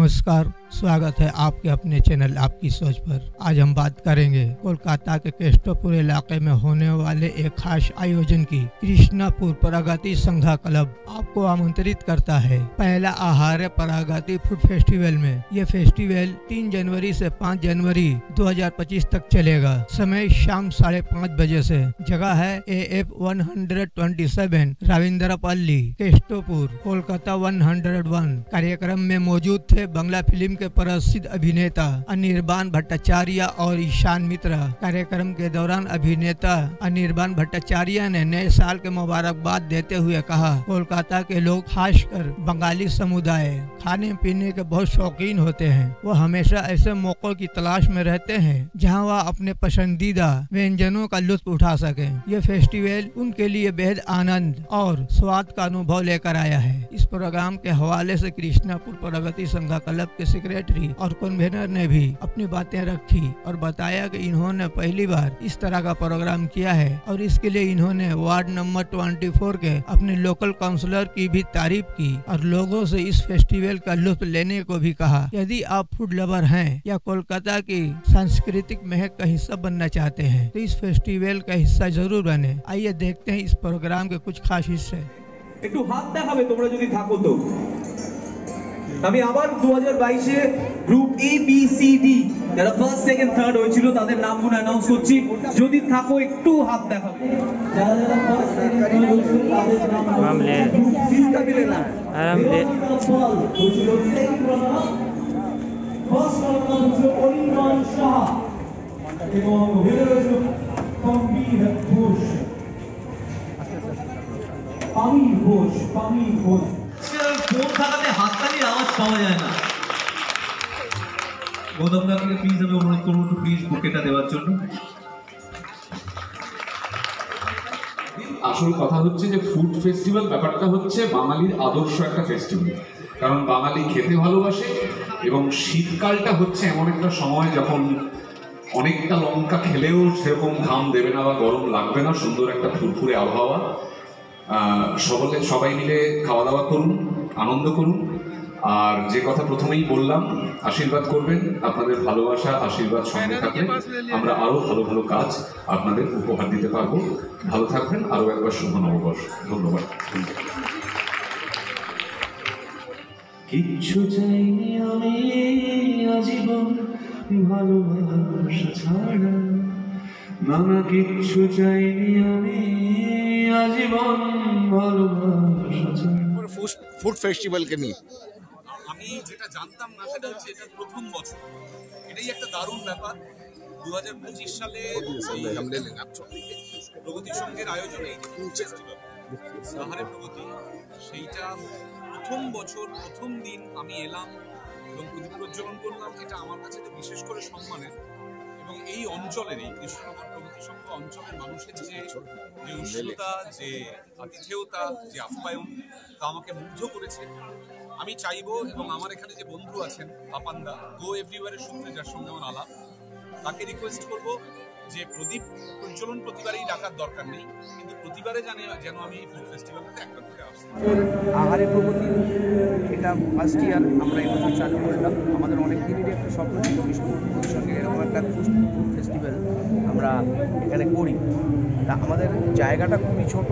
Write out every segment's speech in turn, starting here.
नमस्कार, स्वागत है आपके अपने चैनल आपकी सोच पर। आज हम बात करेंगे कोलकाता के केस्टोपुर इलाके में होने वाले एक खास आयोजन की। कृष्णापुर प्रगति संघा क्लब आपको आमंत्रित करता है पहला आहार प्रगति फूड फेस्टिवल में। ये फेस्टिवल 3 जनवरी से 5 जनवरी 2025 तक चलेगा। समय शाम 5:30 बजे से। जगह है AF 127 रविंद्रपल्ली, केस्टोपुर, कोलकाता 101। कार्यक्रम में मौजूद थे बांग्ला फिल्म के प्रसिद्ध अभिनेता अनिर्बान भट्टाचार्य और ईशान मित्रा। कार्यक्रम के दौरान अभिनेता अनिर्बान भट्टाचार्य ने नए साल के मुबारकबाद देते हुए कहा, कोलकाता के लोग खासकर बंगाली समुदाय खाने पीने के बहुत शौकीन होते हैं। वो हमेशा ऐसे मौकों की तलाश में रहते हैं जहां वह अपने पसंदीदा व्यंजनों का लुत्फ उठा सके। ये फेस्टिवल उनके लिए बेहद आनंद और स्वाद का अनुभव लेकर आया है। इस प्रोग्राम के हवाले से कृष्णापुर प्रगति संघा क्लब के सेक्रेटरी और कन्वेनर ने भी अपनी बातें रखी और बताया कि इन्होंने पहली बार इस तरह का प्रोग्राम किया है और इसके लिए इन्होंने वार्ड नंबर 24 के अपने लोकल काउंसलर की भी तारीफ की और लोगों से इस फेस्टिवल का लुत्फ लेने को भी कहा। यदि आप फूड लवर हैं या कोलकाता की सांस्कृतिक महक का हिस्सा बनना चाहते हैं तो इस फेस्टिवल का हिस्सा जरूर बने। आइए देखते हैं इस प्रोग्राम के कुछ खास हिस्से। একটু হাত দেখাবে তোমরা যদি থাকো তো। আমি আবার 2022 এ গ্রুপ ABCD যারা ফার্স্ট সেকেন্ড থার্ড হয়েছিল তাদের নামগুলো অ্যানাউন্স করছি, যদি থাকো একটু হাত দেখাবে। যারা যারা ফার্স্ট সেকেন্ড থার্ড হয়েছিল তাদের নাম আমলে চিন্তা দিলে না আরামলে হয়েছিল সেকেন্ড রানার ফার্স্ট রানার হচ্ছে অনির্বাণ শাহ এবং উইনার হচ্ছে কম্বির ঘোষ। পামি ঘোষ ফোন থাকাতে হাততালির আওয়াজ পাওয়া যায় না। গৌতম দাকে প্লিজ আমি অনুরোধ করবো একটু প্লিজ বুকেটা দেওয়ার জন্য। আসল কথা হচ্ছে যে ফুড ফেস্টিভ্যাল ব্যাপারটা হচ্ছে বাঙালির আদর্শ একটা ফেস্টিভ্যাল, কারণ বাঙালি খেতে ভালোবাসে এবং শীতকালটা হচ্ছে এমন একটা সময় যখন অনেকটা লঙ্কা খেলেও সেরকম ঘাম দেবে না বা গরম লাগবে না, সুন্দর একটা ফুরফুরে আবহাওয়া। সবাই মিলে খাওয়া দাওয়া করুন, আনন্দ করুন। আর যে কথা প্রথমেই বললাম, আশীর্বাদ করবেন। আপনাদের ভালোবাসা আশীর্বাদ সঙ্গে থাকলে আমরা আরো ভালো ভালো কাজ আপনাদের উপহার দিতে পারবো। ভালো থাকবেন। আরো একবার শুভ নববর্ষ। ধন্যবাদ। কিচ্ছু চাইনি আমি আজীবন ভালোবাসা ছাড়া, নানা কিচ্ছু চাইনি আমি আজীবন ভালোবাসা ছাড়া। ফুড ফেস্টিভ্যালকে নিয়ে আমি যেটা জানতাম না সেটা হচ্ছে এটা প্রথম বছর। এটাই একটা দারুণ ব্যাপার। 2025 সালে প্রগতি সংঘের আয়োজনে এই যে ফুড ফেস্টিভ্যাল আহারে প্রগতি, সেইটা প্রথম বছর প্রথম দিন আমি এলাম এবং প্রদীপ প্রজ্বলন করলাম। এটা আমার কাছে তো বিশেষ করে সম্মানের। এবং এই অঞ্চলের এই কৃষ্ণনগর প্রগতি সংঘ অঞ্চলের মানুষের যে উষ্ণতা, যে আতিথেয়তা, যে আপ্যায়ন, তা আমাকে মুগ্ধ করেছে। আমি চাইবো এবং আমার এখানে যে বন্ধু আছেন পাপান্দা গো এভরিওয়ারের সূত্রে, যার সঙ্গে আমার আলাপ, তাকে রিকোয়েস্ট করব যে প্রদীপ প্রজ্বলন প্রতিবারেই ডাকার দরকার নেই, কিন্তু প্রতিবারে যেন আমি এই ফুড ফেস্টিভ্যালটাতে একবার করে আসতে। আহারে প্রগতি এটা ফার্স্ট ইয়ার আমরা এবছর চালু করলাম। আমাদের অনেক দিনেরই একটা স্বপ্ন ছিল কৃষ্ণপুর সঙ্গে এরকম একটা ফুড ফেস্টিভ্যাল আমরা এখানে করি। তা আমাদের জায়গাটা খুবই ছোট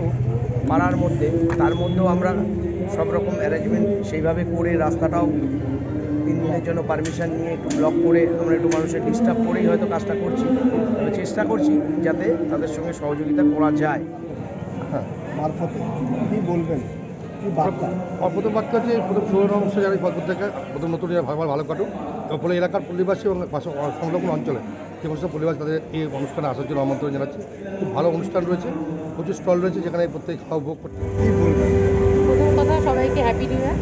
পাড়ার মধ্যে, তার মধ্যেও আমরা সব রকম অ্যারেঞ্জমেন্ট সেইভাবে করে রাস্তাটাও 3 দিনের জন্য পারমিশন নিয়ে একটু ব্লক করে আমরা একটু মানুষের ডিস্টার্ব করেই হয়তো কাজটা করছি। তবে চেষ্টা করছি যাতে তাদের সঙ্গে সহযোগিতা করা যায়। হ্যাঁ, মারফতে কী বলবেন, কী বার্তা? প্রথম বার্তা হচ্ছে প্রথম সুবর্ণবংশ যারা প্রত্যেকে প্রথম নতুন ভালো কাটুক এবং ফলে এলাকার পল্লীবাসী এবং সংলগ্ন অঞ্চলে যে সমস্ত পরিবার তাদের এই অনুষ্ঠানে আসার জন্য আমন্ত্রণ জানাচ্ছি। খুব ভালো অনুষ্ঠান রয়েছে, প্রচুর স্টল রয়েছে যেখানে প্রত্যেকে খাওয়া উপভোগ করতে। কী বলবেন? প্রথম কথা সবাইকে হ্যাপি নিউ ইয়ার।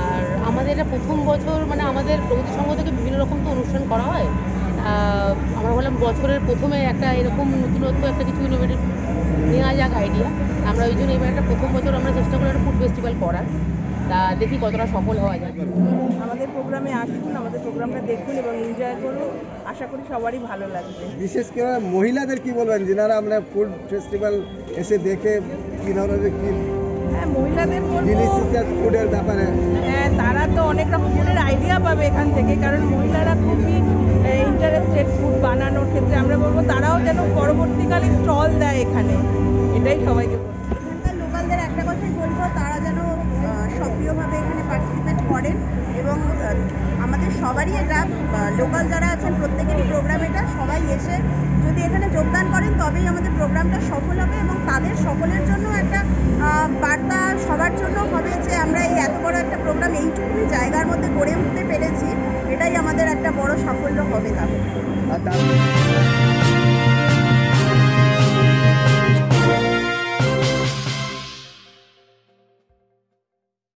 আর আমাদের এটা প্রথম বছর, মানে আমাদের প্রগতি সংঘ থেকে বিভিন্ন রকম তো অনুষ্ঠান করা হয়। আমরা বললাম বছরের প্রথমে একটা এরকম নতুনত্ব একটা কিছু ইনোভেটিভ নেওয়া যাক আইডিয়া। আমরা ওই জন্য এবার একটা প্রথম বছর আমরা চেষ্টা করি একটা ফুড ফেস্টিভ্যাল করার। তা দেখি কতটা সফল হওয়া যায়। আমাদের প্রোগ্রামে আসুন, আমাদের প্রোগ্রামটা দেখুন এবং এনজয় করুন। আশা করি সবারই ভালো লাগবে। বিশেষ করে মহিলাদের কি বলবেন, যারা আমরা ফুড ফেস্টিভ্যাল এসে দেখে কী ধরনের কী হ্যাঁ, মহিলাদের বলবো ফুডের ব্যাপারে হ্যাঁ, তারা তো অনেক রকম ফুডের আইডিয়া পাবে এখান থেকে, কারণ মহিলারা খুবই ইন্টারেস্টেড ফুড বানানোর ক্ষেত্রে। আমরা বলবো তারাও যেন পরবর্তীকালে স্টল দেয় এখানে, এটাই সবাইকে বলবো। এখানকার লোকালদের একটা কথাই বলবো, তারা যেন সক্রিয়ভাবে এখানে পার্টিসিপেট করেন এবং আমাদের সবারই এটা লোকাল যারা আছেন প্রত্যেকেরই প্রোগ্রাম এটা, সবাই এসে যদি এখানে যোগদান করেন তবেই আমাদের প্রোগ্রামটা সফল হবে এবং তাদের সকলের জন্য একটা বার্তা সবার জন্য হবে যে আমরা এই এত বড় একটা প্রোগ্রাম এইটুকুই জায়গার মধ্যে গড়ে উঠতে পেরেছি, এটাই আমাদের একটা বড় সাফল্য হবে তাহলে।